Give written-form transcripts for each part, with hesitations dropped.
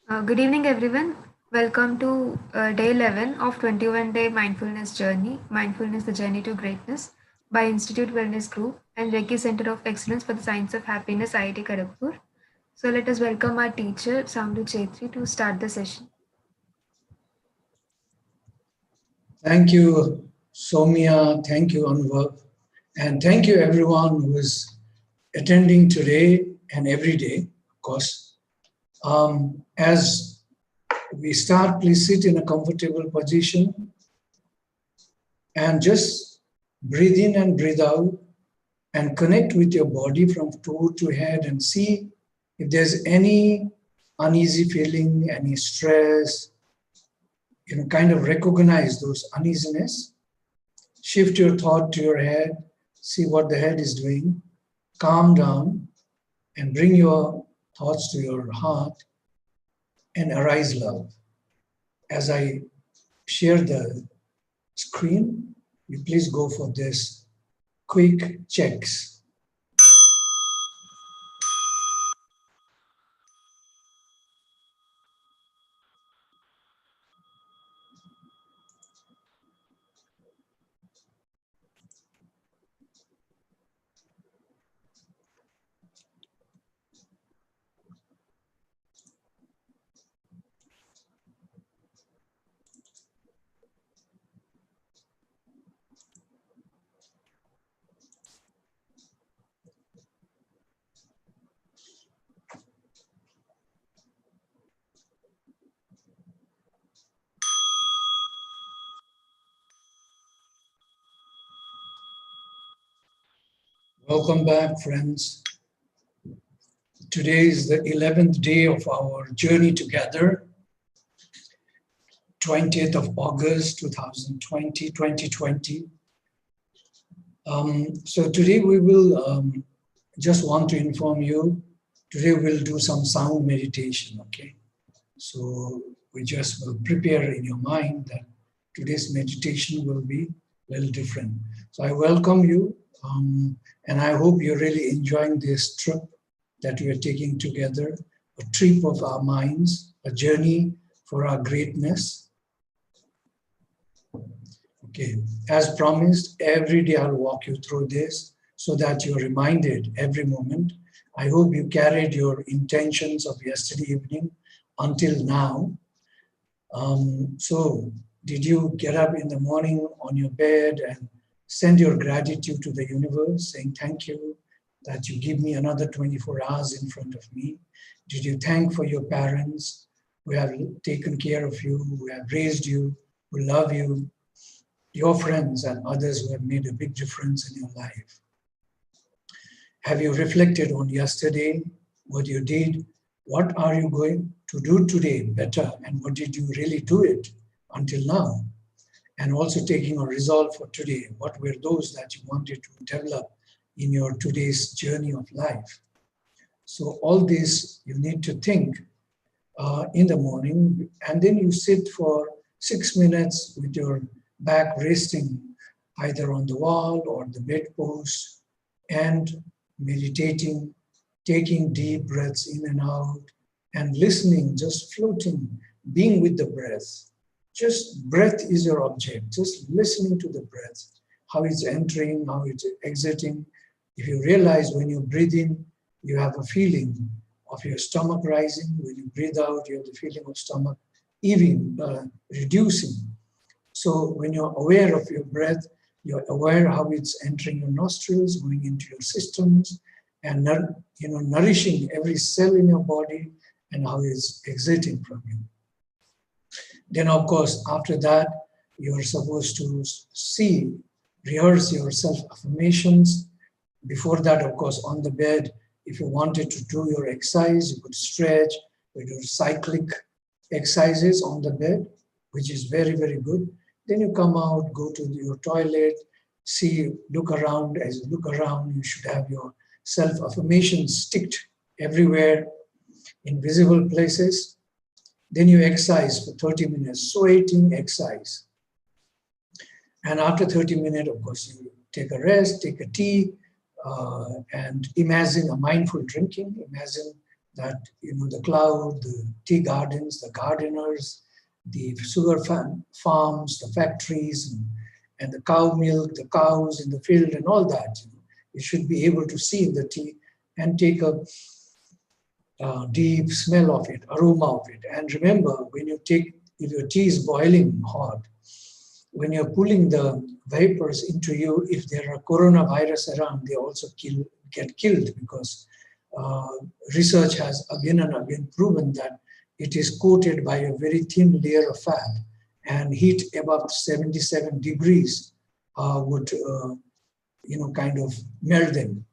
Good evening, everyone. Welcome to day 11 of 21-day mindfulness journey, Mindfulness, the Journey to Greatness by Institute Wellness Group and Reiki Center of Excellence for the Science of Happiness, IIT Kharagpur. So let us welcome our teacher, Saamdu Chetri, to start the session. Thank you, Soumya. Thank you, Anubhav. And thank you, everyone who is attending today and every day, of course. As we start, please sit in a comfortable position and just breathe in and breathe out and connect with your body from toe to head and see if there's any uneasy feeling, any stress, kind of recognize those uneasiness. Shift your thought to your head, see what the head is doing, calm down, and bring your thoughts to your heart and arise love. As I share the screen, you please go for this quick checks. Welcome back, friends. Today is the 11th day of our journey together, 20th of August, 2020. So today we will just want to inform you, today we'll do some sound meditation, okay? So we just will prepare in your mind that today's meditation will be a little different. So I welcome you, and I hope you're really enjoying this trip that we are taking together, a trip of our minds, a journey for our greatness. Okay, as promised, every day I'll walk you through this so that you're reminded every moment. I hope you carried your intentions of yesterday evening until now. So did you get up in the morning on your bed and send your gratitude to the universe, saying thank you that you give me another 24 hours in front of me? Did you thank for your parents who have taken care of you, who have raised you, who love you, your friends and others who have made a big difference in your life? Have you reflected on yesterday, what you did? What are you going to do today better? And what did you really do it until now? And also taking a resolve for today. What were those that you wanted to develop in your today's journey of life? So all this you need to think in the morning, and then you sit for 6 minutes with your back resting either on the wall or the bedpost and meditating, taking deep breaths in and out and listening, just floating, being with the breath. Just breath is your object, just listening to the breath, how it's entering, how it's exiting. If you realize when you breathe in, you have a feeling of your stomach rising. When you breathe out, you have the feeling of stomach even reducing. So when you're aware of your breath, you're aware how it's entering your nostrils, going into your systems, and nourishing every cell in your body, and how it's exiting from you. Then, of course, after that, you're supposed to rehearse your self-affirmations. Before that, of course, on the bed, if you wanted to do your exercise, you could stretch, you do cyclic exercises on the bed, which is very, very good. Then you come out, go to your toilet, look around. As you look around, you should have your self-affirmations sticked everywhere in visible places. Then you exercise for 30 minutes, sweating exercise. And after 30 minutes, of course, you take a rest, take a tea, and imagine a mindful drinking. Imagine that, the cloud, the tea gardens, the gardeners, the sugar farms, the factories, and the cow milk, the cows in the field, and all that. You should be able to see the tea and take a deep smell of it, aroma of it. And remember, if your tea is boiling hot, when you're pulling the vapors into you, if there are coronavirus around, they also get killed, because uh, research has again and again proven that it is coated by a very thin layer of fat, and heat above 77 degrees would kind of melt them,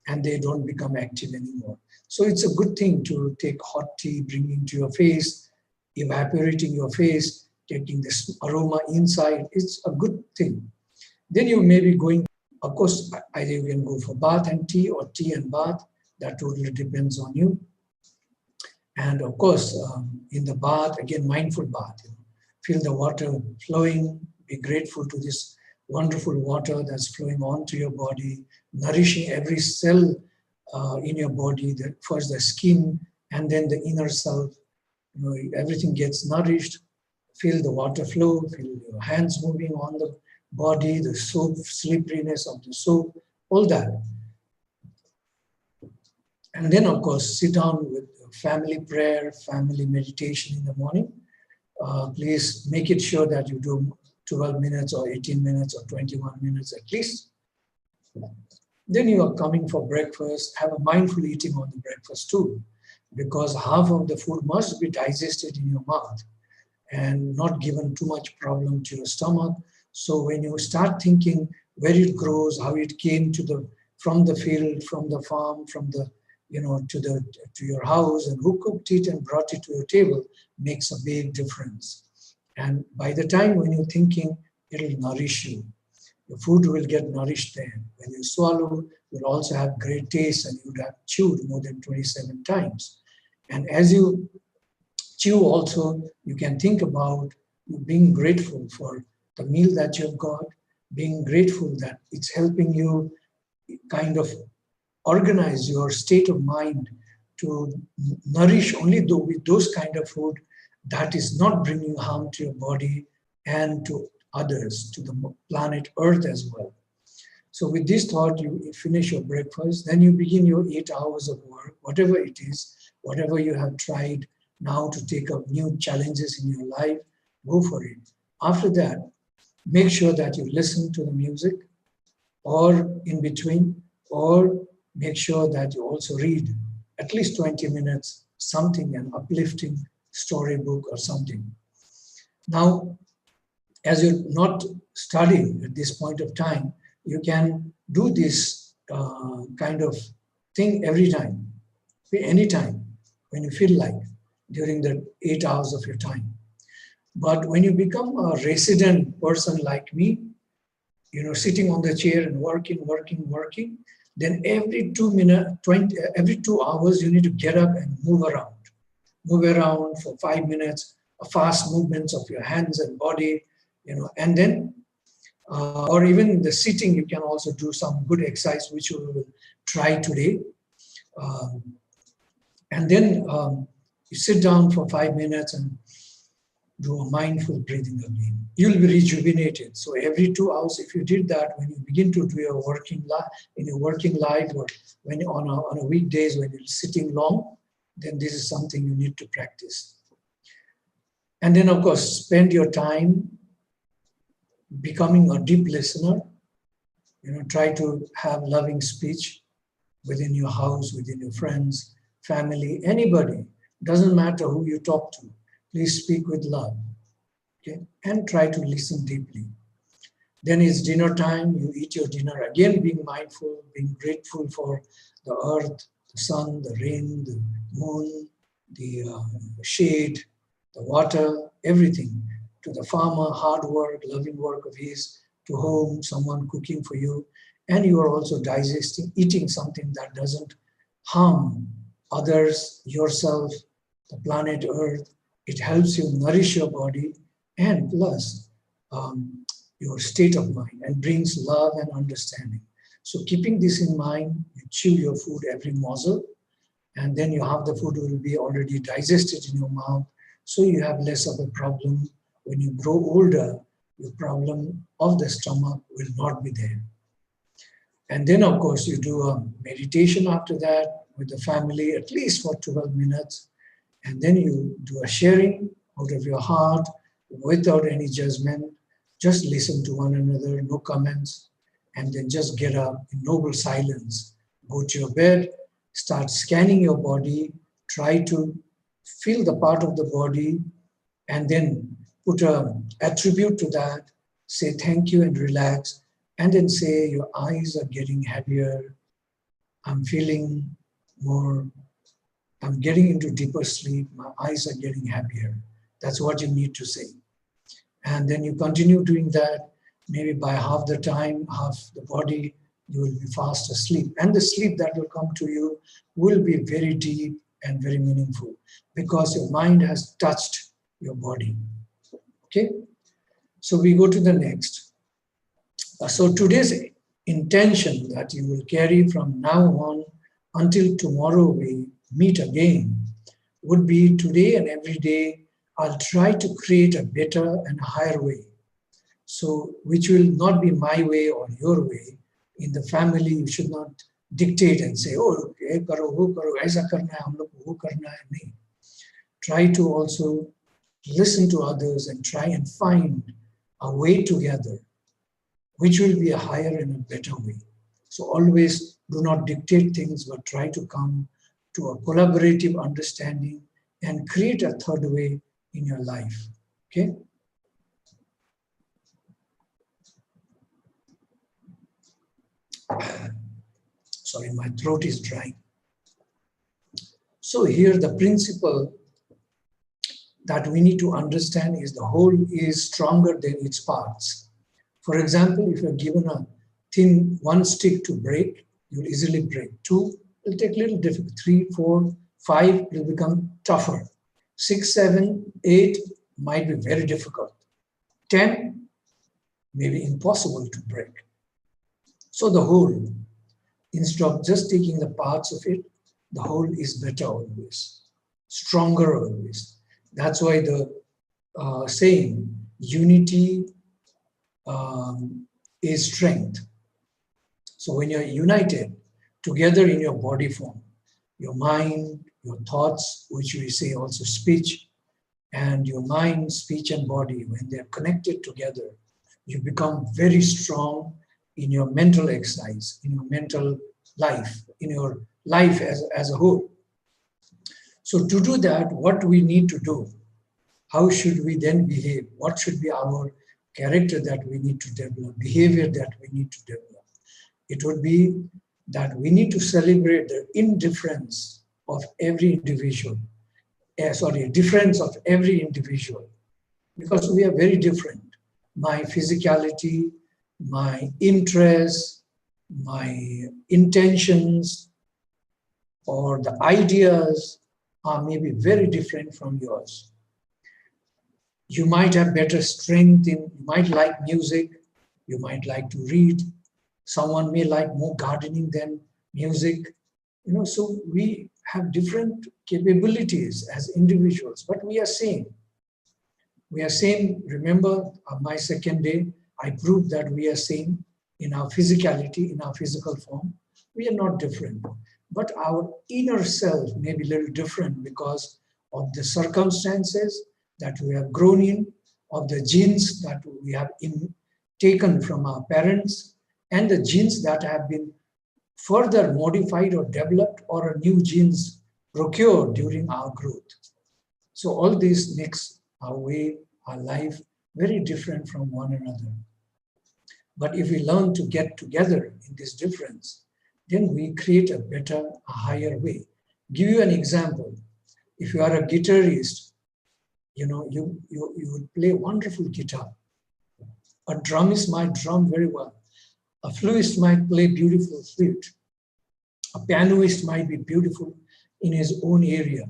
and they don't become active anymore. So it's a good thing to take hot tea, bringing to your face, evaporating your face, taking this aroma inside. It's a good thing. Then you may be going, of course, either you can go for bath and tea, or tea and bath. That totally depends on you. And of course, in the bath, again, mindful bath. Feel the water flowing, be grateful to this wonderful water that's flowing onto your body, nourishing every cell in your body, first the skin and then the inner self. Everything gets nourished. Feel the water flow, feel your hands moving on the body, the soap, slipperiness of the soap, all that. And then, of course, sit down with family prayer, family meditation in the morning. Please make it sure that you do 12 minutes or 18 minutes or 21 minutes at least. Then you are coming for breakfast. Have a mindful eating on the breakfast too, because half of the food must be digested in your mouth and not given too much problem to your stomach. So when you start thinking where it grows, how it came from the field, from the farm, from the to your house, and who cooked it and brought it to your table, makes a big difference. And by the time when you're thinking, it'll nourish you. The food will get nourished there. When you swallow, you'll also have great taste, and you'd have chewed more than 27 times. And as you chew also, you can think about being grateful for the meal that you've got, being grateful that it's helping you kind of organize your state of mind to nourish only with those kind of food that is not bringing harm to your body and to others, to the planet Earth as well. So with this thought, you finish your breakfast, then you begin your 8 hours of work, whatever it is, whatever you have tried now to take up new challenges in your life, go for it. After that, make sure that you listen to the music, or in between, or make sure that you also read at least 20 minutes, something, an uplifting storybook or something. Now, as you're not studying at this point of time, you can do this kind of thing every time, anytime, when you feel like, during the 8 hours of your time. But when you become a resident person like me, sitting on the chair and working, then every 2 minutes, every 2 hours, you need to get up and move around. Move around for 5 minutes, a fast movements of your hands and body, and then, or even the sitting, you can also do some good exercise, which we will try today. And then you sit down for 5 minutes and do a mindful breathing again. You'll be rejuvenated. So every 2 hours, if you did that, when you begin to do your working life, or when you're on a weekdays when you're sitting long, then this is something you need to practice. And then, of course, spend your time becoming a deep listener. Try to have loving speech within your house, within your friends, family, anybody. Doesn't matter who you talk to. Please speak with love, okay? And try to listen deeply. Then it's dinner time. You eat your dinner. Again, being mindful, being grateful for the earth, the sun, the rain, the moon, the shade, the water, everything. To the farmer, hard work, loving work of his. To home, someone cooking for you. And you are also eating something that doesn't harm others, yourself, the planet Earth. It helps you nourish your body, and plus your state of mind, and brings love and understanding. So keeping this in mind, you chew your food every morsel, and then you have the food will be already digested in your mouth, so you have less of a problem. When you grow older, your problem of the stomach will not be there. And then, of course, you do a meditation after that with the family, at least for 12 minutes. And then you do a sharing out of your heart without any judgment. Just listen to one another, no comments. And then just get up in noble silence. Go to your bed, start scanning your body, try to feel the part of the body, and then put an attribute to that, say thank you and relax, and then say your eyes are getting heavier, I'm feeling more, I'm getting into deeper sleep, my eyes are getting happier. That's what you need to say. And then you continue doing that, maybe by half the time, half the body, you will be fast asleep. And the sleep that will come to you will be very deep and very meaningful because your mind has touched your body. Okay? So we go to the next. So today's intention that you will carry from now on until tomorrow we meet again would be today and every day I'll try to create a better and higher way. So which will not be my way or your way. In the family, you should not dictate and say, oh, ye karo, wo karo, aisa karna hai, hum log ko wo karna hai. Nahin. Try to also listen to others and try and find a way together which will be a higher and a better way. So always do not dictate things, but try to come to a collaborative understanding and create a third way in your life. Okay? Sorry, my throat is dry. So here the principle that we need to understand is the whole is stronger than its parts. For example, if you're given a thin one stick to break, you'll easily break. Two, it'll take a little difficult. 3, 4, 5 will become tougher. 6, 7, 8 might be very difficult. 10 may be impossible to break. So the whole, instead of just taking the parts of it, the whole is better always, stronger always. That's why the saying, unity is strength. So when you're united together in your body form, your mind, your thoughts, which we say also speech, and your mind, speech, and body, when they're connected together, you become very strong in your mental exercise, in your mental life, in your life as a whole. So to do that, what we need to do, how should we then behave? What should be our character that we need to develop, behavior that we need to develop? It would be that we need to celebrate the indifference of every individual. Difference of every individual, because we are very different. My physicality, my interests, my intentions, or the ideas are maybe very different from yours. You might have better strength in, you might like music, you might like to read, someone may like more gardening than music. So we have different capabilities as individuals, but we are same. We are same. Remember, my second day, I proved that we are same in our physicality, in our physical form. We are not different, but our inner self may be a little different because of the circumstances that we have grown in, of the genes that we have taken from our parents, and the genes that have been further modified or developed, or new genes procured during our growth. So all this makes our way, our life very different from one another. But if we learn to get together in this difference, then we create a better, a higher way. Give you an example. If you are a guitarist, you would play wonderful guitar. A drumist might drum very well. A fluist might play beautiful flute. A pianist might be beautiful in his own area.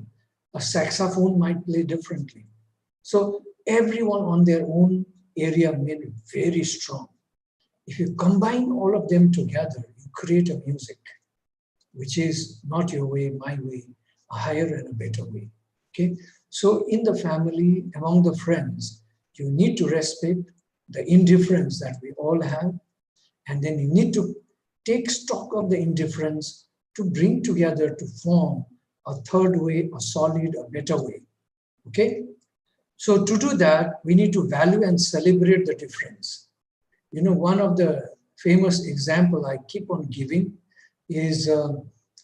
A saxophone might play differently. So everyone on their own area may be very strong. If you combine all of them together, you create a music. which is not your way, my way, a higher and a better way. Okay? So in the family, among the friends, you need to respect the indifference that we all have, and then you need to take stock of the indifference to bring together to form a third way, a solid, a better way. Okay? So to do that, we need to value and celebrate the difference. You know, one of the famous example I keep on giving is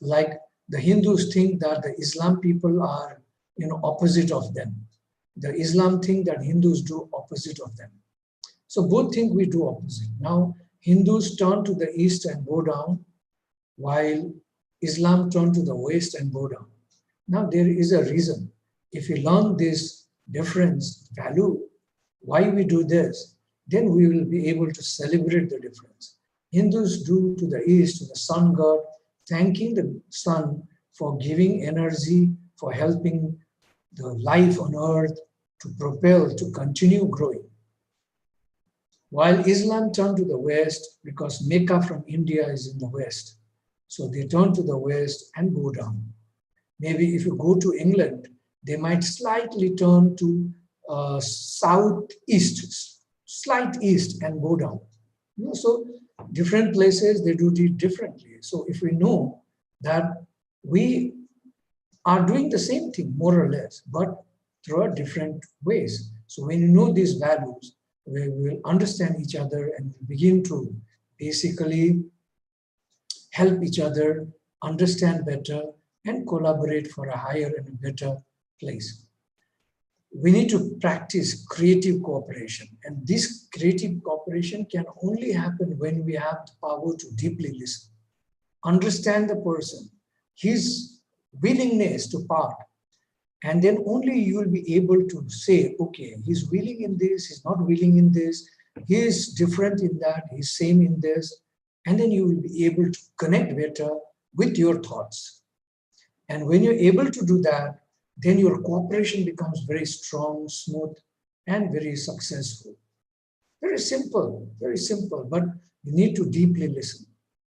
like the Hindus think that the Islam people are, opposite of them. The Islam think that Hindus do opposite of them. So both think we do opposite. Now, Hindus turn to the east and bow down, while Islam turn to the west and bow down. Now, there is a reason. If we learn this difference, value, why we do this, then we will be able to celebrate the difference. Hindus do to the east, to the sun god, thanking the sun for giving energy, for helping the life on earth to propel, to continue growing. While Islam turned to the west, because Mecca from India is in the west, so they turn to the west and go down. Maybe if you go to England, they might slightly turn to southeast, slight east and go down. So different places, they do it differently. So if we know that we are doing the same thing, more or less, but through different ways. So when you know these values, we will understand each other and begin to basically help each other understand better and collaborate for a higher and a better place. We need to practice creative cooperation, and this creative cooperation can only happen when we have the power to deeply listen, understand the person, his willingness to part, and then only you will be able to say, okay, he's willing in this, he's not willing in this, he is different in that, he's same in this, and then you will be able to connect better with your thoughts. And when you're able to do that, then your cooperation becomes very strong, smooth, and very successful. Very simple, but you need to deeply listen.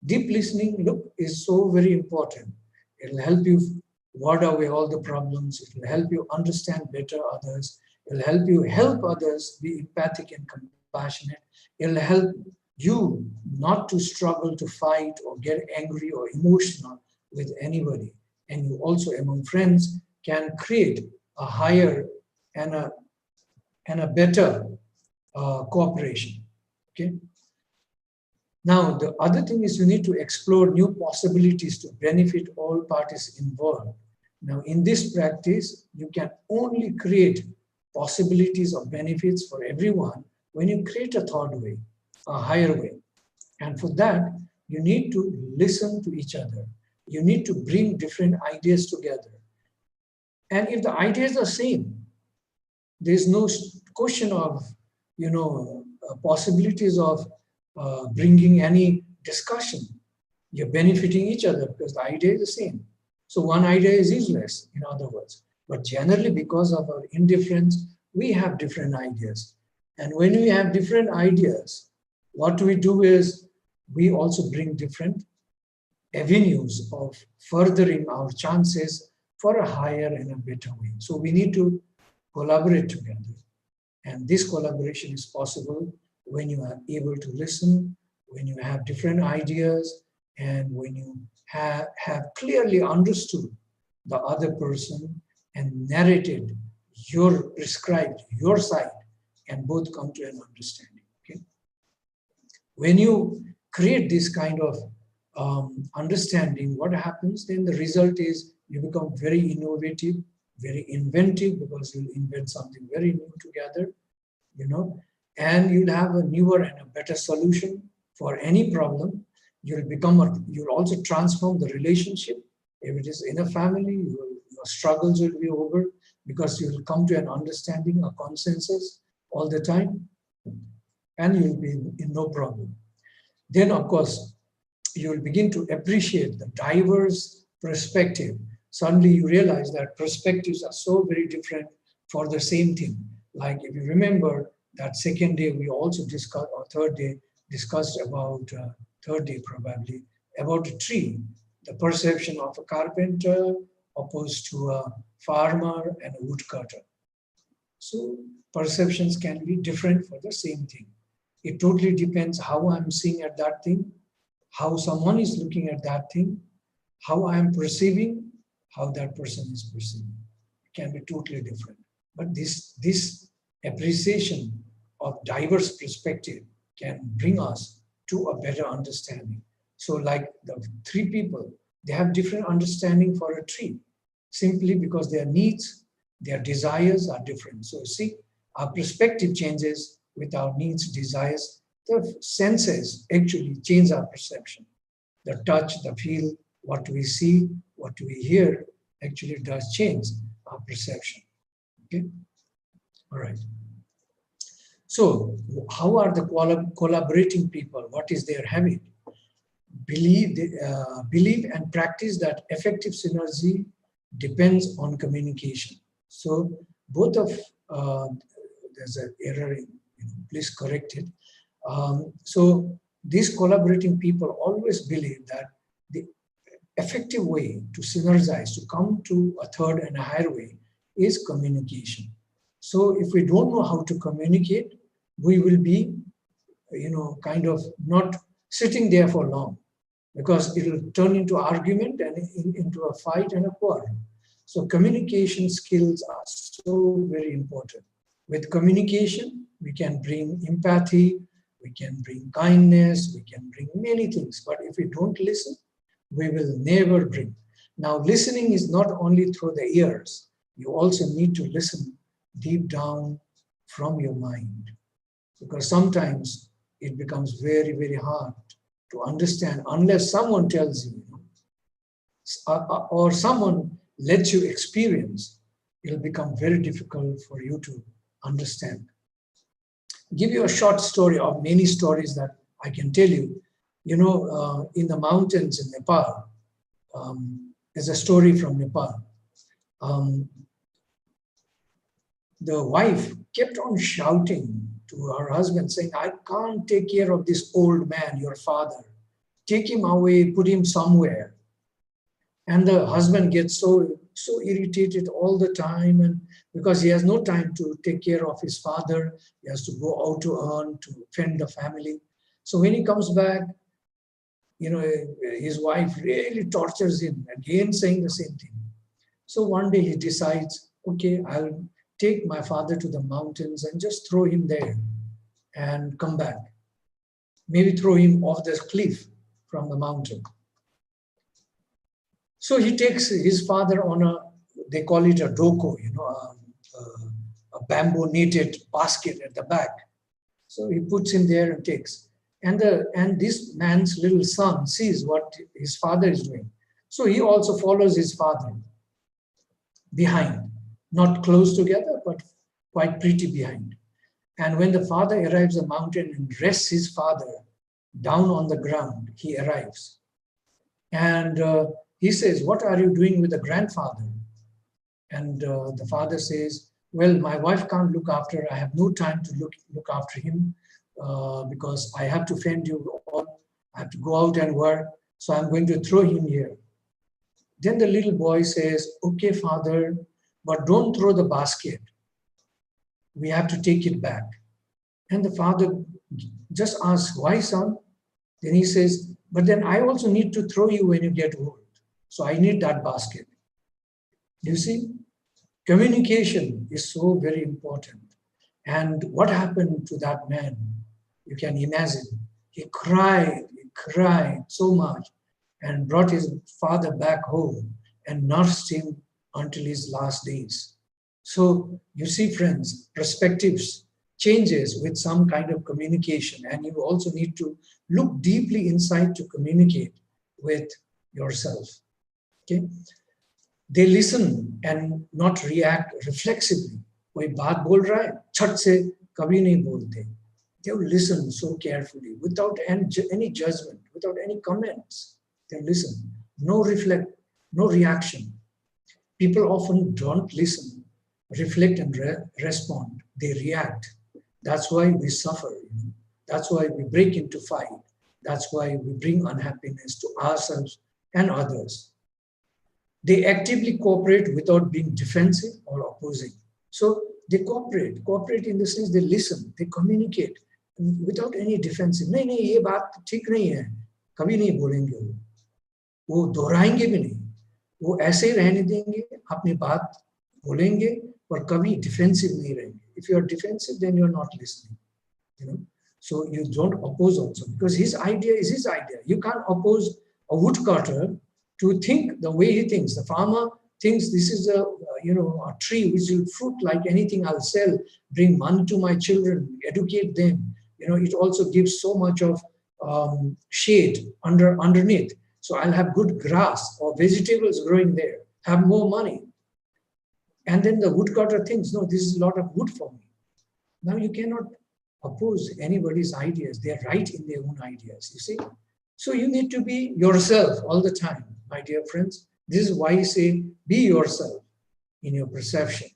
Deep listening, look, is so very important. It'll help you ward away all the problems. It will help you understand better others. It'll help you help others be empathic and compassionate. It'll help you not to struggle to fight or get angry or emotional with anybody. And you also, among friends, can create a higher and a better cooperation. Okay. Now, the other thing is you need to explore new possibilities to benefit all parties involved. Now, in this practice, you can only create possibilities of benefits for everyone when you create a third way, a higher way. And for that, you need to listen to each other. You need to bring different ideas together. And if the ideas are same, there's no question of, possibilities of bringing any discussion. You're benefiting each other because the idea is the same. So one idea is useless, in other words. But generally, because of our indifference, we have different ideas. And when we have different ideas, what we do is we also bring different avenues of furthering our chances for a higher and a better way. So we need to collaborate together. And this collaboration is possible when you are able to listen, when you have different ideas, and when you have clearly understood the other person and narrated prescribed your side, and both come to an understanding. Okay? When you create this kind of understanding, what happens then? The result is you become very innovative, very inventive, because you'll invent something very new together, and you'll have a newer and a better solution for any problem. You'll also transform the relationship. If it is in a family, your struggles will be over because you will come to an understanding, a consensus all the time, and you'll be in no problem. Then, of course, you will begin to appreciate the diverse perspective. Suddenly you realize that perspectives are so very different for the same thing. Like if you remember that second day, we also discussed, or third day, discussed about, third day probably, about a tree. the perception of a carpenter opposed to a farmer and a woodcutter. So perceptions can be different for the same thing. It totally depends how I'm seeing at that thing, how someone is looking at that thing, how I'm perceiving, how that person is perceiving. It can be totally different. But this appreciation of diverse perspective can bring us to a better understanding. So like the three people, they have different understanding for a tree, simply because their needs, their desires are different. So see, our perspective changes with our needs, desires. The senses actually change our perception. The touch, the feel, what we see, what we hear actually does change our perception. Okay? All right. So how are the collaborating people? What is their habit? Believe and practice that effective synergy depends on communication. So both of, there's an error, please correct it. So these collaborating people always believe that the effective way to synergize, to come to a third and a higher way, is communication. So if we don't know how to communicate, we will be, kind of not sitting there for long, because it will turn into argument and into a fight and a quarrel. So communication skills are so very important. With communication, we can bring empathy, we can bring kindness, we can bring many things. But if we don't listen, we will never bring. Now, listening is not only through the ears, you also need to listen deep down from your mind. Because sometimes it becomes very, very hard to understand unless someone tells you, or someone lets you experience. It'll become very difficult for you to understand. Give you a short story of many stories that I can tell you. In the mountains in Nepal, there's a story from Nepal. The wife kept on shouting to her husband, saying, I can't take care of this old man, your father. Take him away, put him somewhere. And the husband gets so irritated all the time, and because he has no time to take care of his father, he has to go out to earn, to fend the family. So when he comes back, his wife really tortures him, again saying the same thing. So one day he decides, okay, I'll take my father to the mountains and just throw him there and come back. Maybe throw him off the cliff from the mountain. So he takes his father on they call it a doko, a bamboo knitted basket at the back. So he puts him there and takes. And this man's little son sees what his father is doing. So he also follows his father behind, not close together, but quite pretty behind. And when the father arrives at the mountain and rests his father down on the ground, he arrives. And he says, what are you doing with the grandfather? And the father says, well, my wife can't look after, I have no time to look after him because I have to fend you all, I have to go out and work, so I'm going to throw him here. Then the little boy says, okay, father, but don't throw the basket. We have to take it back. And the father just asks, why, son? Then he says, but then I also need to throw you when you get old. So I need that basket. You see, communication is so very important. And what happened to that man? You can imagine. He cried so much and brought his father back home and nursed him until his last days. So you see, friends, perspectives changes with some kind of communication, and you also need to look deeply inside to communicate with yourself. Okay? They listen and not react reflexively. कोई बात बोल रहा है, छट से कभी नहीं बोलते. They will listen so carefully, without any judgment, without any comments. They listen, no reaction. People often don't listen, reflect and respond. They react. That's why we suffer. That's why we break into fight. That's why we bring unhappiness to ourselves and others. They actively cooperate without being defensive or opposing. So they cooperate in the sense they listen, they communicate without any defensive. नहीं नहीं ये बात ठीक नहीं है, कभी नहीं बोलेंगे वो दोहराएंगे भी नहीं, वो ऐसे ही रहने देंगे, अपनी बात बोलेंगे पर कभी डिफेंसिव नहीं रहेंगे. If you are defensive, then you are not listening. You know, so you don't oppose also because his idea is his idea. You can't oppose a woodcutter to think the way he thinks. The farmer thinks this is a a tree which will fruit like anything. I'll sell, bring money to my children, educate them. It also gives so much of shade underneath. So I'll have good grass or vegetables growing there, have more money. And then the woodcutter thinks, no, this is a lot of wood for me. Now you cannot oppose anybody's ideas. They are right in their own ideas, you see. So you need to be yourself all the time, my dear friends. This is why I say, be yourself in your perception.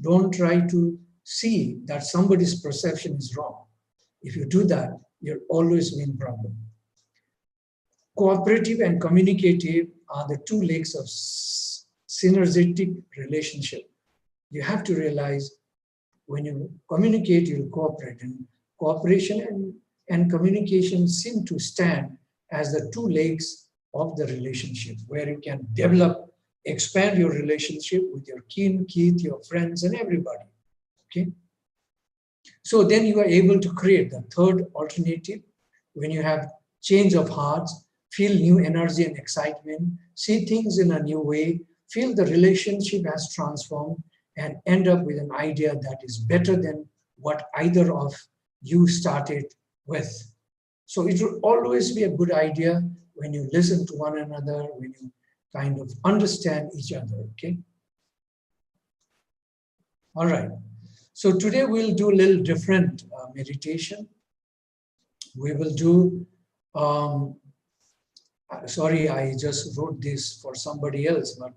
Don't try to see that somebody's perception is wrong. If you do that, you'll always be in problem. Cooperative and communicative are the two legs of synergetic relationship. You have to realize when you communicate, you'll cooperate. And cooperation and communication seem to stand as the two legs of the relationship, where you can develop, expand your relationship with your kin, kith, your friends, and everybody. Okay? So then you are able to create the third alternative when you have change of hearts, feel new energy and excitement, see things in a new way, feel the relationship has transformed, and end up with an idea that is better than what either of you started with. So it will always be a good idea when you listen to one another, when you kind of understand each other, okay? All right. So today we'll do a little different meditation. We will do, sorry, I just wrote this for somebody else, but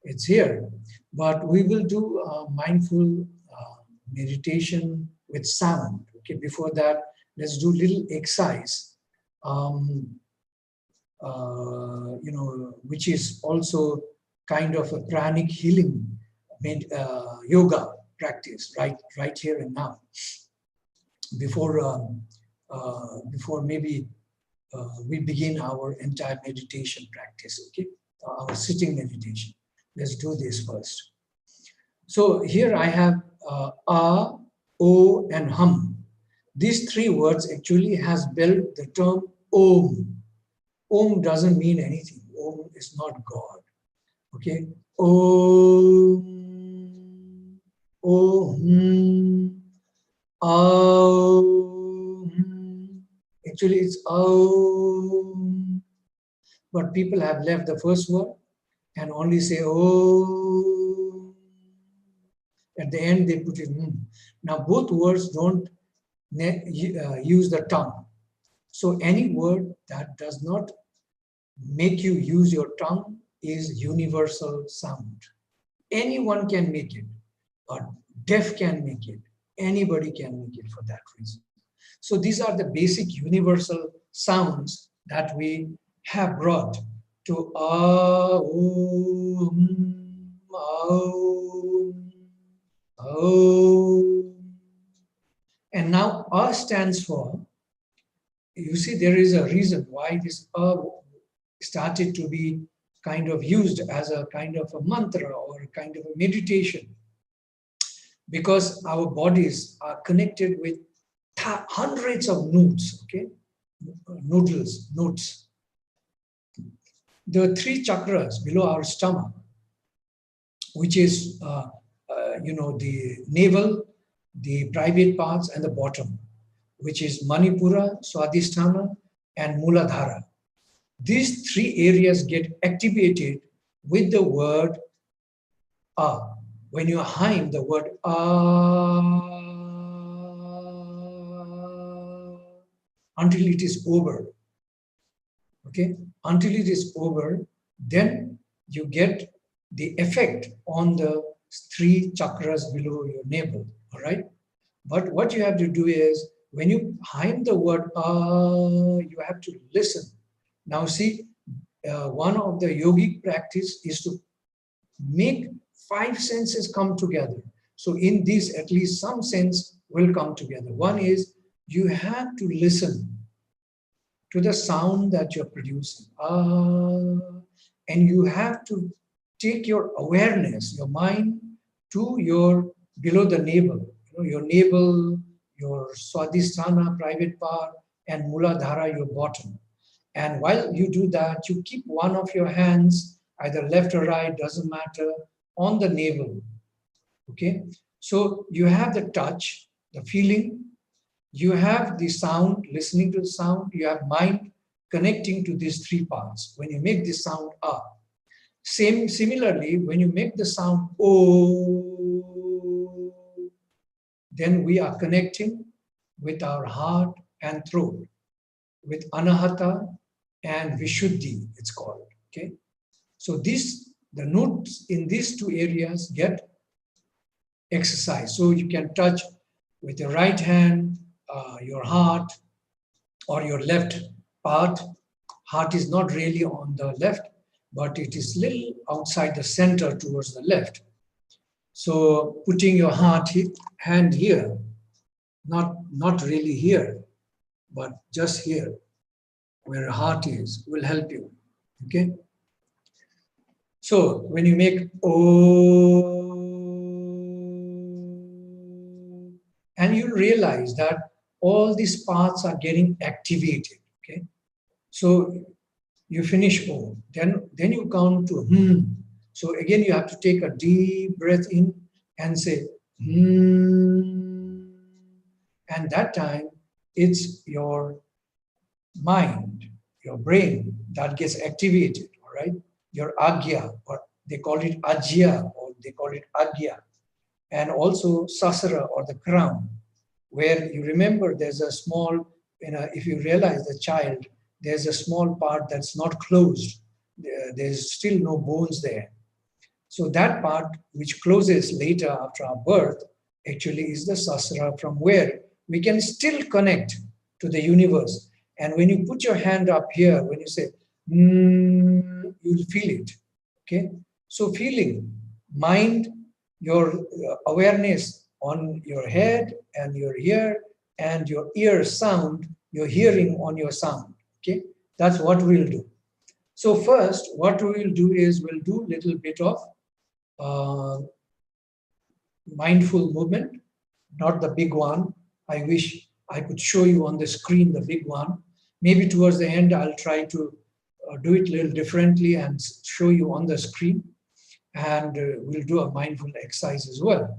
it's here. But we will do mindful meditation with sound. Okay, before that, let's do a little exercise, which is also kind of a pranic healing yoga practice right here and now. Before maybe we begin our entire meditation practice, okay, our sitting meditation. Let's do this first. So here I have a, o, and hum. These three words actually has built the term om. Om doesn't mean anything. Om is not God. Okay. Om, om, om. Actually, it's om. But people have left the first word and only say oh. At the end, they put it Now, both words don't use the tongue. So any word that does not make you use your tongue is universal sound. Anyone can make it. A deaf can make it. Anybody can make it for that reason. So these are the basic universal sounds that we have brought to Aum, Aum, Aum. And now A stands for, you see, there is a reason why this A started to be kind of used as a kind of a mantra or a kind of a meditation, because our bodies are connected with hundreds of nodes, okay, nodes. There are three chakras below our stomach, which is, the navel, the private parts, and the bottom, which is Manipura, Swadhisthana, and Muladhara. These three areas get activated with the word A. When you hum the word A until it is over, okay? Until it is over, then you get the effect on the three chakras below your navel, all right? But what you have to do is, when you hum the word you have to listen. Now see, one of the yogic practice is to make five senses come together. So in this, at least some sense will come together. One is you have to listen to the sound that you're producing. And you have to take your awareness, your mind, to your below the navel. Your navel, your swadhisthana, private part, and muladhara, your bottom. And while you do that, you keep one of your hands, either left or right, doesn't matter, on the navel. Okay? So you have the touch, the feeling, you have the sound, listening to the sound, you have mind connecting to these three parts. When you make the sound up, similarly, when you make the sound oh, then we are connecting with our heart and throat, with anahata and vishuddhi, it's called. Okay, so the notes in these two areas get exercise. So you can touch with your right hand, your heart, or your left part. Heart is not really on the left, but it is little outside the center towards the left. So putting your hand here, not really here, but just here, where heart is, will help you. Okay. So when you make oh, and you realize that all these parts are getting activated. Okay. So you finish oh, then you count to hmm. So again, you have to take a deep breath in and say hmm. And that time, it's your mind, your brain that gets activated, all right? Your agya, or they call it ajya, or they call it agya. And also sasara, or the crown, where you remember there's a small, if you realize the child, there's a small part that's not closed. There's still no bones there. So that part which closes later after our birth actually is the sasara, from where we can still connect to the universe. And when you put your hand up here, when you say, you'll feel it. Okay? So feeling, mind, your awareness on your head and your ear, and your ear sound, your hearing on your sound. Okay? That's what we'll do. So first, what we'll do is we'll do a little bit of mindful movement, not the big one. I wish I could show you on the screen the big one. Maybe towards the end, I'll try to do it a little differently and show you on the screen. And we'll do a mindful exercise as well.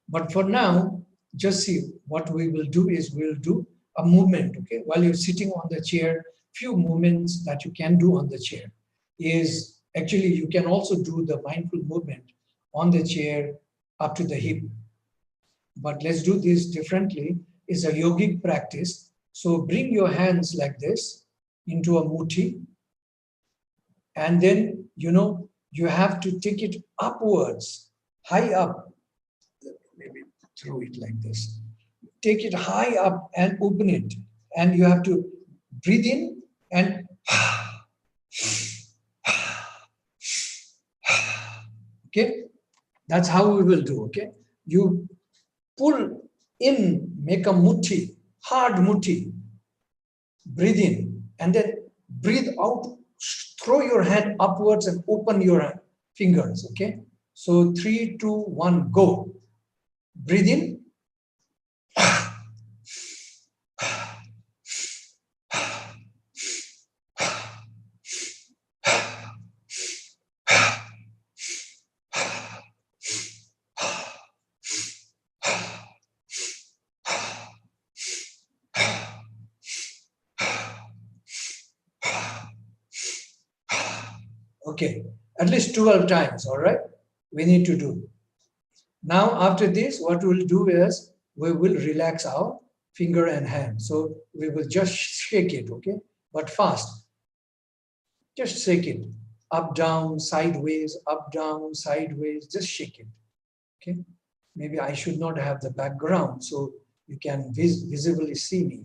But for now, just see what we will do is we'll do a movement, okay? While you're sitting on the chair, few movements that you can do on the chair is actually you can also do the mindful movement on the chair up to the hip. But let's do this differently. It's a yogic practice. So bring your hands like this into a muthi. And then, you have to take it upwards, high up. Maybe throw it like this. Take it high up and open it. And you have to breathe in and okay. That's how we will do, okay? You pull in, make a muthi, hard muthi. Breathe in and then breathe out. Throw your hand upwards and open your fingers, okay? So 3, 2, 1, go. Breathe in. Okay, at least 12 times, all right? We need to do. Now, after this, what we'll do is we will relax our finger and hand. So we will just shake it, okay? But fast. Just shake it. Up, down, sideways, just shake it, okay? Maybe I should not have the background so you can visibly see me.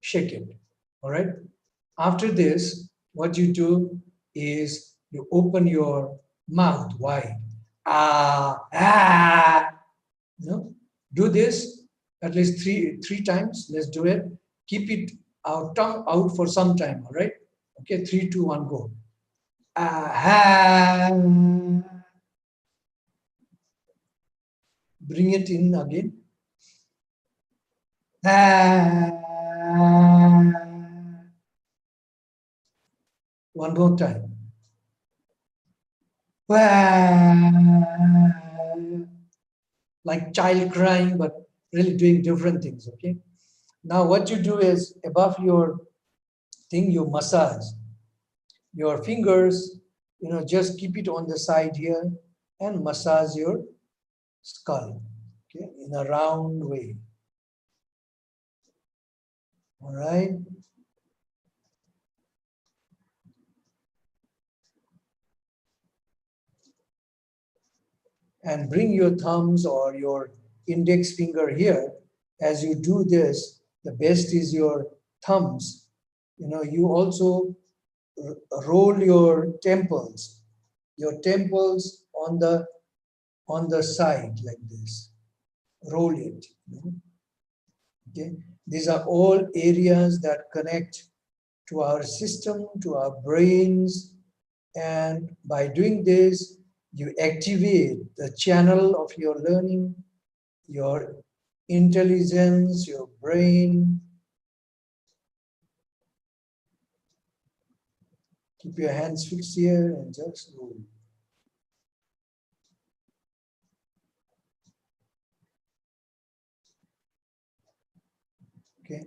Shake it, all right? After this, what you do is you open your mouth wide. Ah, ah. No? Do this at least three times. Let's do it. Keep it our tongue out for some time. All right. Okay. 3, 2, 1, go. Ah, ah. Bring it in again. Ah. One more time. Ah. Like child crying, but really doing different things. Okay. Now what you do is above your thing, you massage your fingers. Just keep it on the side here and massage your skull. Okay, in a round way. All right. And bring your thumbs or your index finger here. As you do this, the best is your thumbs. You also roll your temples on the side like this. Roll it. Okay. These are all areas that connect to our system, to our brains, and by doing this, you activate the channel of your learning, your intelligence, your brain. Keep your hands fixed here and just roll. Okay.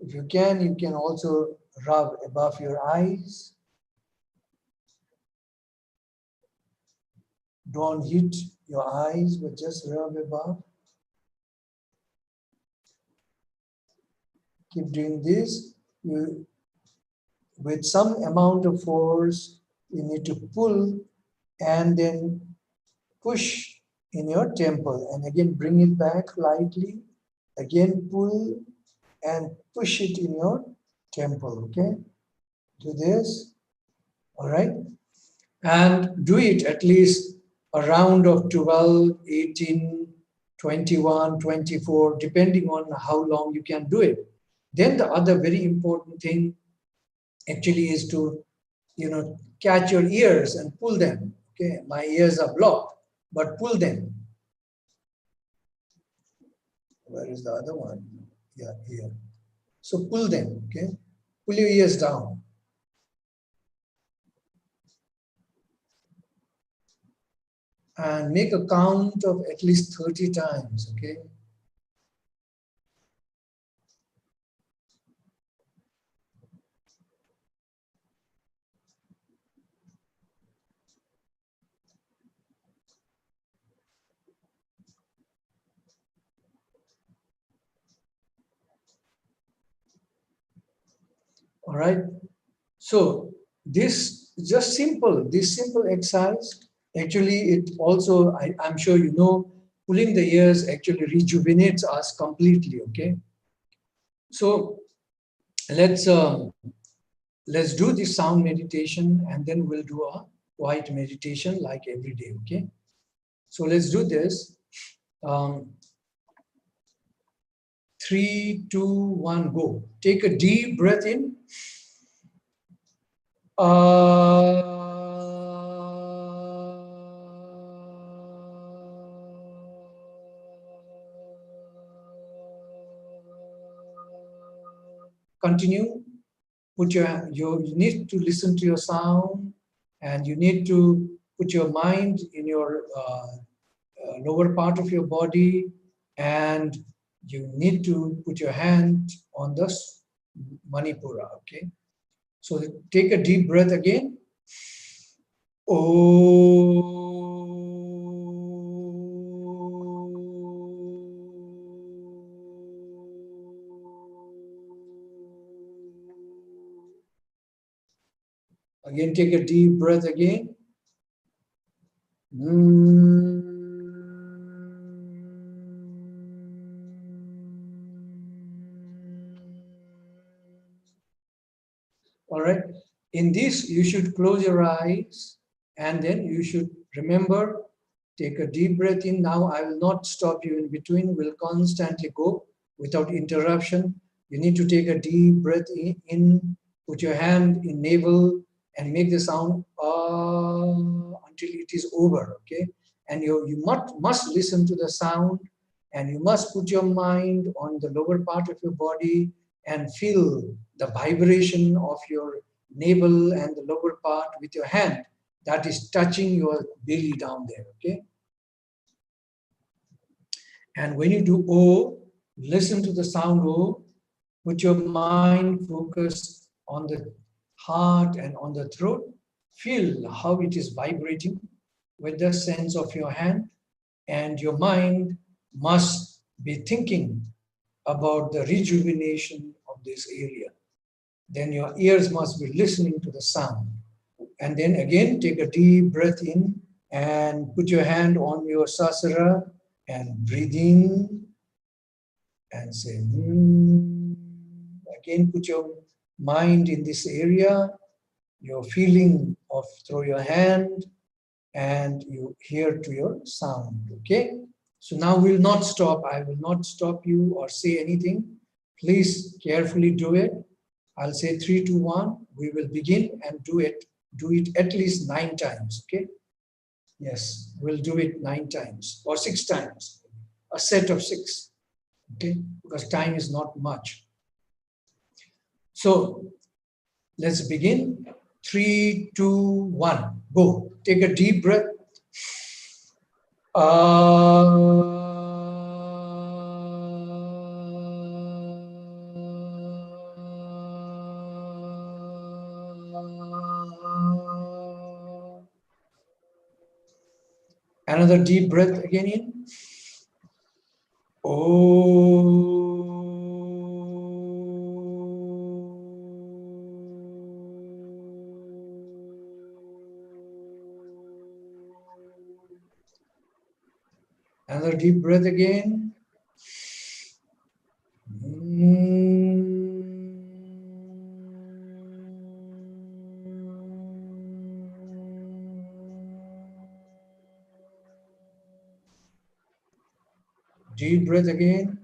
If you can also rub above your eyes. Don't hit your eyes, but just rub above. Keep doing this. With some amount of force, you need to pull and then push in your temple. And again, bring it back lightly. Again, pull and push it in your temple. Okay? Do this. All right? And do it at least a round of 12, 18, 21, 24, depending on how long you can do it. Then the other very important thing actually is to, catch your ears and pull them. Okay, my ears are blocked, but pull them. Where is the other one? Yeah, here. So pull them, okay? Pull your ears down. And make a count of at least 30 times, okay? All right. So this this simple exercise, actually it also, I'm sure you know, pulling the ears actually rejuvenates us completely, okay? So let's let's do this sound meditation and then we'll do a quiet meditation like every day, okay? So let's do this. 3, 2, 1, go. Take a deep breath in. Continue. You need to listen to your sound, and you need to put your mind in your lower part of your body, and you need to put your hand on the Manipura, okay? So take a deep breath again. Again, take a deep breath again. All right. In this, you should close your eyes and then you should remember, take a deep breath in. Now, I will not stop you in between. We'll constantly go without interruption. You need to take a deep breath in, put your hand in navel and make the sound until it is over, okay? And you must listen to the sound and you must put your mind on the lower part of your body and feel the vibration of your navel and the lower part with your hand that is touching your belly down there, okay? And when you do O, listen to the sound O, put your mind focused on the heart and on the throat. Feel how it is vibrating with the sense of your hand, and your mind must be thinking about the rejuvenation of this area. Then your ears must be listening to the sound. And then again, take a deep breath in and put your hand on your sasara and breathe in and say, Again, put your mind in this area, your feeling of through your hand, and you hear to your sound, okay? So now we'll not stop. I will not stop you or say anything. Please carefully do it. I'll say 3, 2, 1. We will begin and do it. Do it at least 9 times, okay? Yes, we'll do it 9 times or 6 times. A set of 6, okay? Because time is not much. So let's begin. 3, 2, 1, go. Take a deep breath. Another deep breath again in. Another deep breath again. Deep breath again.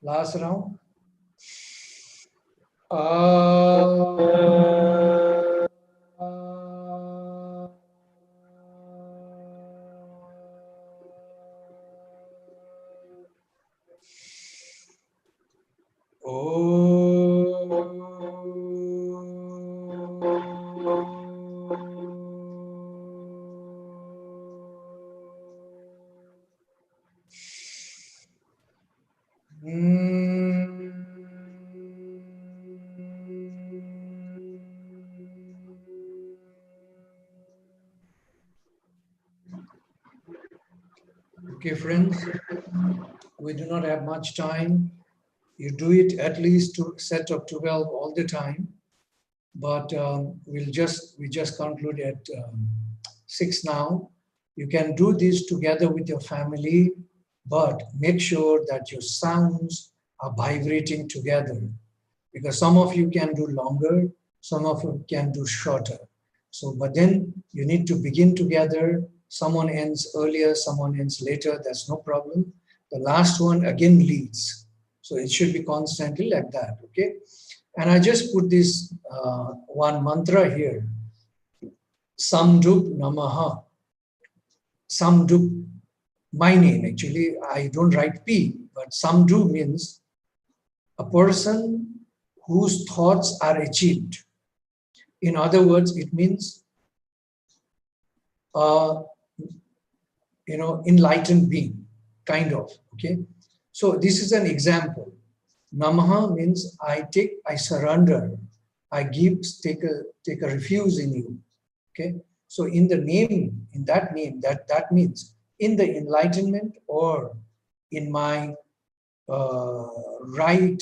Last round. Ah. Okay, friends, we do not have much time. You do it at least to set of 12 all the time, but we just conclude at 6 now. You can do this together with your family, but make sure that your sounds are vibrating together, because some of you can do longer, some of you can do shorter. So, but then you need to begin together. Someone ends earlier, someone ends later, that's no problem. The last one again leads. So it should be constantly like that, okay? And I just put this one mantra here. Samdu Namaha. Samdu, my name actually, I don't write P, but Samdu means a person whose thoughts are achieved. In other words, it means uh, enlightened being, kind of. Okay, so this is an example. Namaha means I surrender, I give, take a refuge in you. Okay, so in the name, in that name, that means in the enlightenment or in my right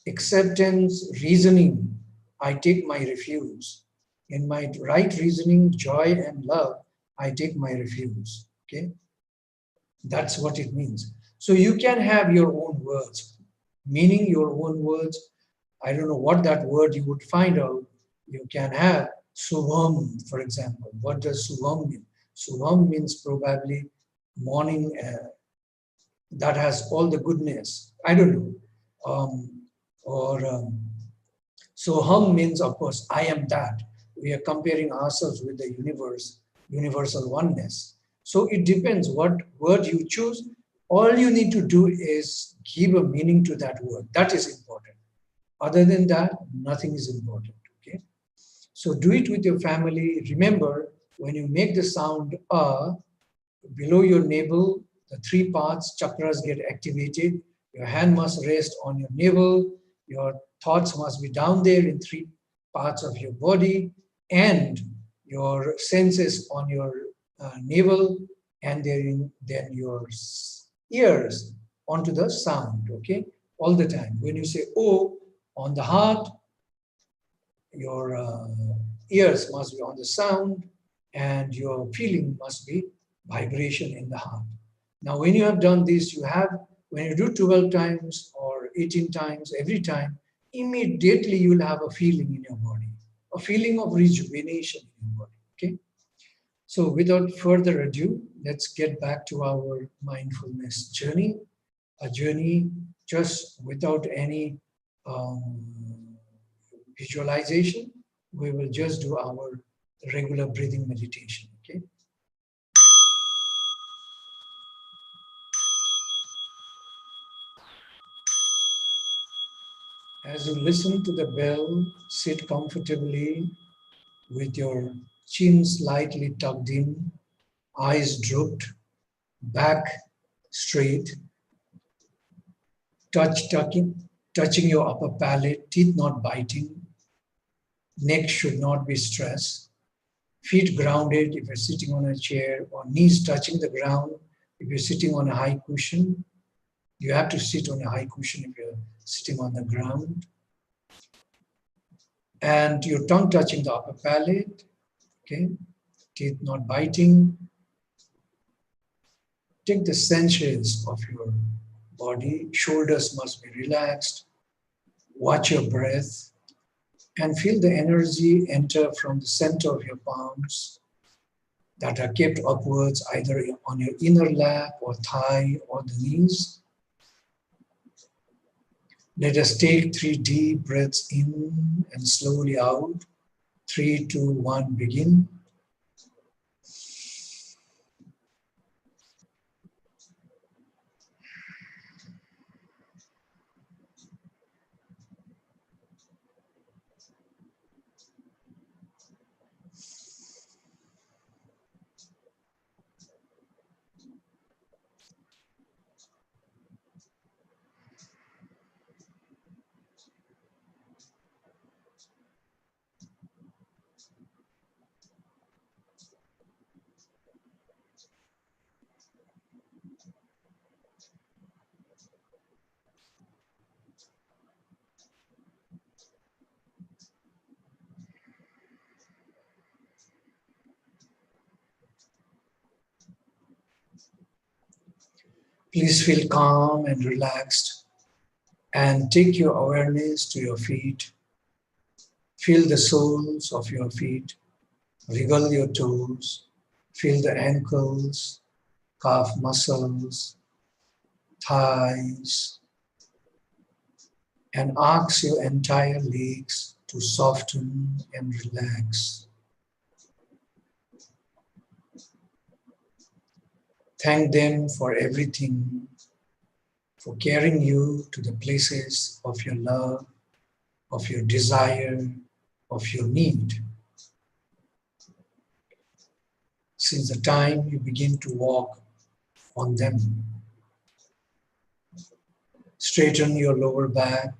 acceptance, reasoning, I take my refuge. In my right reasoning, joy and love, I take my refuge. Okay, that's what it means. So you can have your own words, meaning your own words. I don't know what that word you would find out. You can have Subham, for example. What does Subham mean? Subham means probably morning that has all the goodness. I don't know. Or So hum means, of course, I am that. We are comparing ourselves with the universe, universal oneness. So it depends what word you choose. All you need to do is give a meaning to that word. That is important. Other than that, nothing is important. Okay. So do it with your family. Remember, when you make the sound below your navel, the three parts, chakras get activated. Your hand must rest on your navel. Your thoughts must be down there in three parts of your body, and your senses on your navel, and then your ears onto the sound, okay? All the time. When you say O on the heart, your ears must be on the sound, and your feeling must be vibration in the heart. Now, when you have done this, when you do 12 times or 18 times, every time, immediately you'll have a feeling in your body, a feeling of rejuvenation in your body, okay? So without further ado, let's get back to our mindfulness journey, a journey just without any visualization. We will just do our regular breathing meditation, okay? As you listen to the bell, sit comfortably with your chin slightly tucked in, eyes drooped, back straight, touching your upper palate, teeth not biting, neck should not be stressed, feet grounded if you're sitting on a chair, or knees touching the ground if you're sitting on a high cushion. You have to sit on a high cushion if you're sitting on the ground. And your tongue touching the upper palate, okay? Teeth not biting. Take the senses of your body. Shoulders must be relaxed. Watch your breath and feel the energy enter from the center of your palms that are kept upwards, either on your inner lap or thigh or the knees. Let us take 3 deep breaths in and slowly out. 3, 2, 1, begin. Please feel calm and relaxed and take your awareness to your feet. Feel the soles of your feet, wiggle your toes, feel the ankles, calf muscles, thighs, and ask your entire legs to soften and relax. Thank them for everything, for carrying you to the places of your love, of your desire, of your need. Since the time you begin to walk on them, straighten your lower back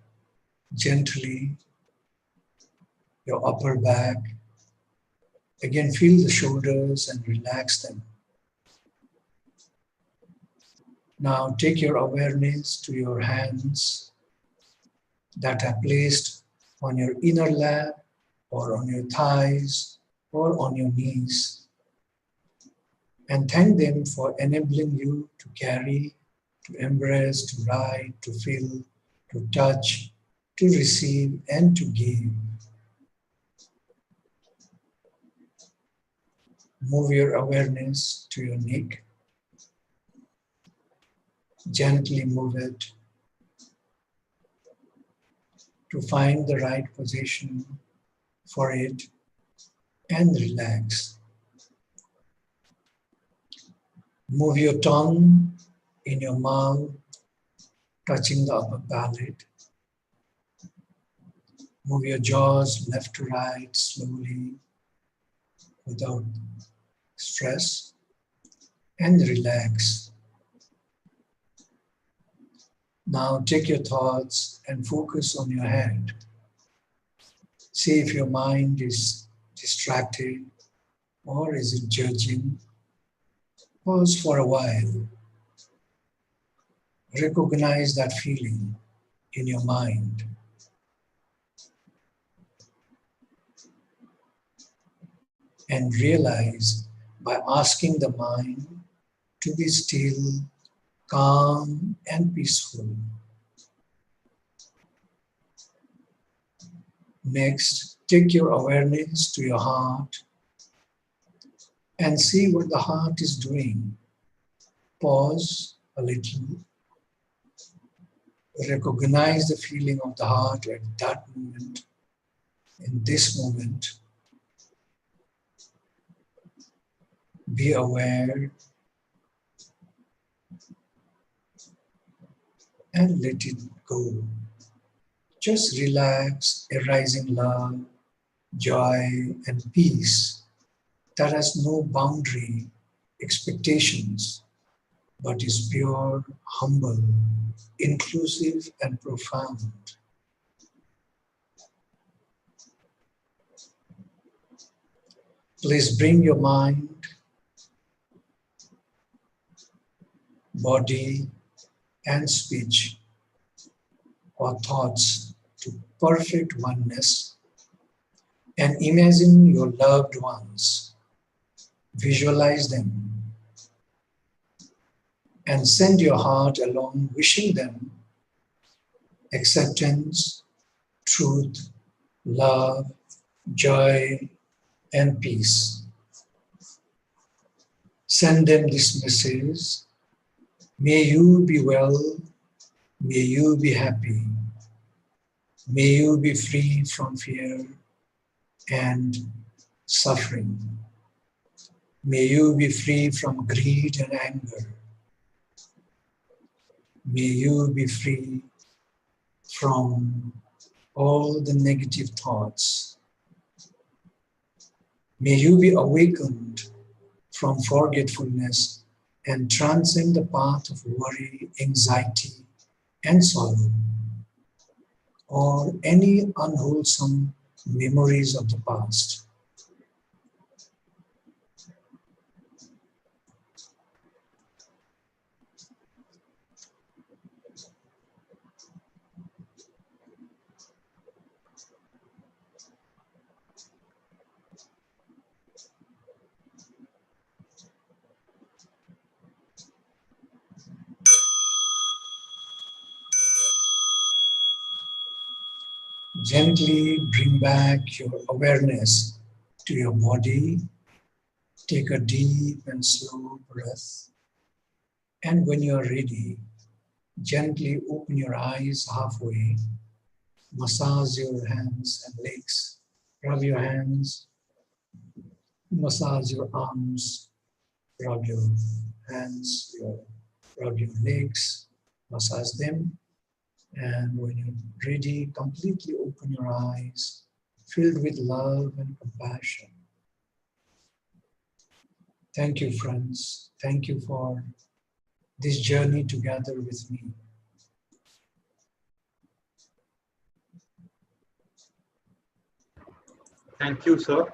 gently, your upper back. Again, feel the shoulders and relax them. Now take your awareness to your hands that are placed on your inner lap or on your thighs or on your knees, and thank them for enabling you to carry, to embrace, to ride, to feel, to touch, to receive, and to give. Move your awareness to your neck. Gently move it to find the right position for it and relax. Move your tongue in your mouth, touching the upper palate. Move your jaws left to right slowly without stress and relax. Now take your thoughts and focus on your head. See if your mind is distracted or is it judging. Pause for a while. Recognize that feeling in your mind. And realize by asking the mind to be still, calm, and peaceful. Next, take your awareness to your heart and see what the heart is doing. Pause a little. Recognize the feeling of the heart at that moment, in this moment. Be aware and let it go. Just relax, arising love, joy, and peace that has no boundary, expectations, but is pure, humble, inclusive, and profound. Please bring your mind, body, and speech or thoughts to perfect oneness and imagine your loved ones. Visualize them and send your heart along wishing them acceptance, truth, love, joy, and peace. Send them this message. May you be well, may you be happy. May you be free from fear and suffering. May you be free from greed and anger. May you be free from all the negative thoughts. May you be awakened from forgetfulness and transcend the path of worry, anxiety, and sorrow, or any unwholesome memories of the past. Gently bring back your awareness to your body. Take a deep and slow breath. And when you are ready, gently open your eyes halfway. Massage your hands and legs. Rub your hands. Massage your arms. Rub your hands. Rub your legs. Massage them. And when you're ready, completely open your eyes, filled with love and compassion. Thank you, friends. Thank you for this journey together with me. Thank you, sir.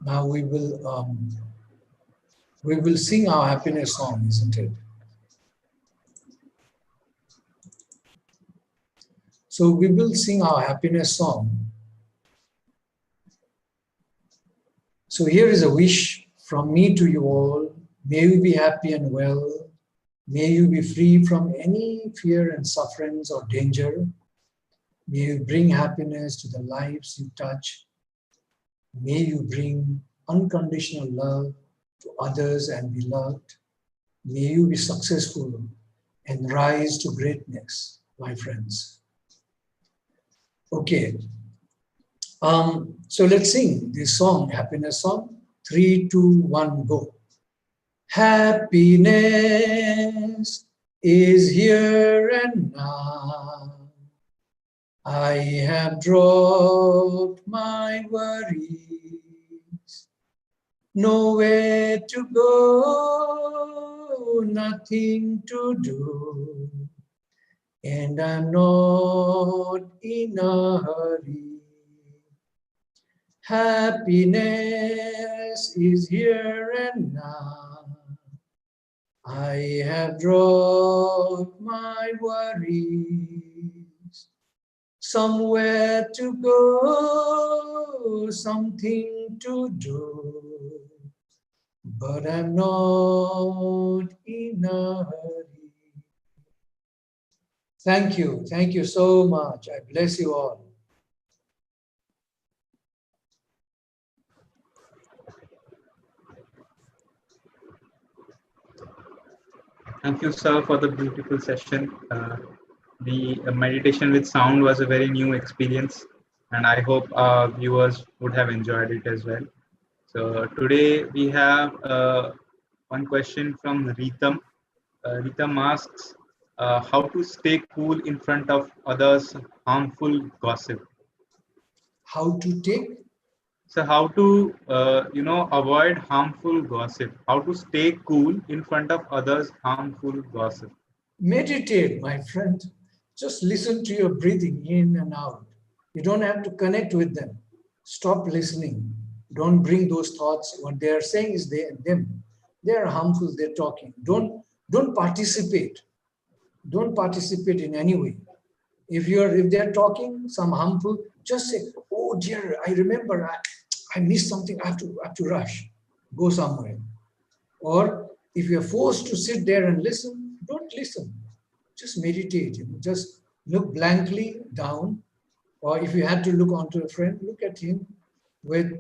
Now we will sing our happiness song, isn't it? So we will sing our happiness song. So here is a wish from me to you all. May you be happy and well. May you be free from any fear and sufferings or danger. May you bring happiness to the lives you touch. May you bring unconditional love to others and be loved. May you be successful and rise to greatness, my friends. Okay. So let's sing this song, happiness song. 3, 2, 1, go. Happiness is here and now. I have dropped my worries. Nowhere to go, nothing to do. And I'm not in a hurry. Happiness is here and now. I have dropped my worries. Somewhere to go, something to do. But I'm not in a hurry. Thank you so much. I bless you all. Thank you, sir, for the beautiful session. The meditation with sound was a very new experience, and I hope our viewers would have enjoyed it as well. So today we have one question from Ritam. Ritam asks, how to stay cool in front of others' harmful gossip. How to take? So how to, avoid harmful gossip. How to stay cool in front of others' harmful gossip. Meditate, my friend. Just listen to your breathing in and out. You don't have to connect with them. Stop listening. Don't bring those thoughts. What they are saying is them. They are harmful. They're talking. Don't participate. Don't participate in any way. If they're talking some harmful, just say, "Oh dear, I remember I missed something. I have to rush. Go somewhere." Or if you're forced to sit there and listen, don't listen. Just meditate. Just look blankly down. Or if you had to look onto a friend, look at him with,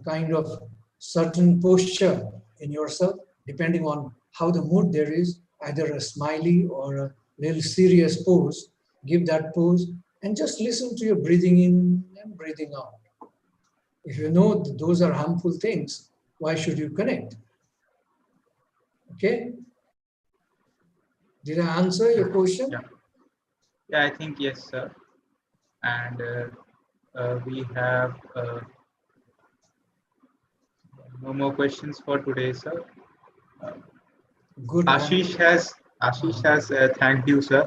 kind of certain posture in yourself, depending on how the mood there is, either a smiley or a little serious pose. give that pose, and just listen to your breathing in and breathing out. If you know that those are harmful things, why should you connect? Okay? Did I answer your question? Yeah, I think yes, sir. And we have no more questions for today, sir. Good. Ashish has thanked you, sir.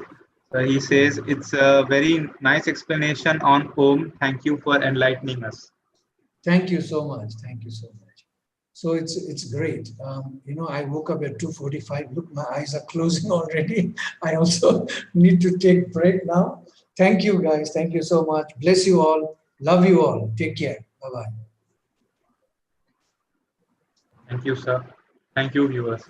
He says it's a very nice explanation on Om. Thank you for enlightening us. Thank you so much. Thank you so much. So it's great. I woke up at 2:45. Look, my eyes are closing already. I also need to take break now. Thank you, guys. Thank you so much. Bless you all. Love you all. Take care. Bye-bye. Thank you, sir. Thank you, viewers.